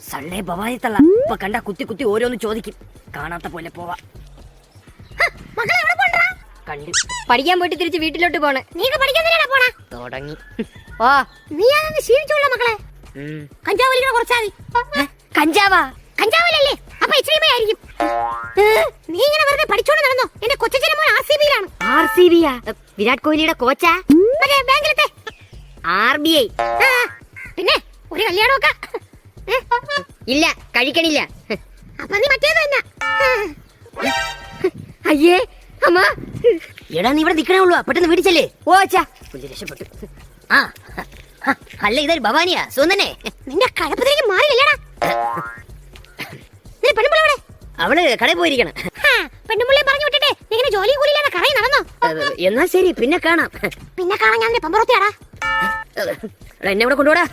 സള്ളേ ഭവാനി തള്ള ഇപ്പൊ കണ്ട കുത്തി കുത്തി ഓരോന്ന് ചോദിക്കും. കാണാത്ത പോലെ പോവാ. കണ്ടു. പഠിക്കാൻ പോയിട്ട് തിരിച്ച് വീട്ടിലോട്ട് പോണേ. തുടങ്ങി. ഓ നീ അതൊന്ന് ക്ഷീണിച്ചോളൂ മക്കളെ. കഞ്ചാവ് വലിക്കണ കുറച്ചാതി. കഞ്ചാവാ? കഞ്ചാവിലല്ലേ അപ്പൊ ഇച്ചിരി ആയിരിക്കും. നീ ഇങ്ങനെ വെറുതെ പഠിച്ചോണ്ട് നടന്നോ? എന്റെ കൊച്ചച്ഛൻ മോൻ RCB-യിലാണ്. RCB-യാ? വിരാട് കോഹ്ലിയുടെ കോച്ചാ? ബാങ്കിലത്തെ RBI. പിന്നെ ഒരു കല്യാണമൊക്കെ ഇല്ല, കഴിക്കണില്ല. അപ്പൊ നീ മറ്റേത് തന്നെ. അയ്യേ അമ്മ. എടാ നീ ഇവിടെ നിക്കണേ ഉള്ളൂ, പെട്ടെന്ന് വീടിച്ചല്ലേ. ഓ അച്ഛാ, പുള്ളി രക്ഷപ്പെട്ടു. ആ അല്ല, ഇതൊരു ഭവാനിയാ? സുന്ദനെ നിന്റെ കഴപ്പത്തിലേക്ക് മാറിയില്ലടാ. നീ പെണ്ണുമ്പിള അവള് കടയിൽ പോയിരിക്കണം. പെണ്ണുമ്പിള്ളയെ പറഞ്ഞു വിട്ടിട്ട് ഇങ്ങനെ ജോലി കൂലിയില്ലാതെ കടയിൽ നടന്നോ? എന്നാ ശരി, പിന്നെ കാണാം. പിന്നെ കാണാൻ ഞാൻ പമ്പറത്തിയാടാ. എന്നെ ഇവിടെ കൊണ്ടുപോടാ.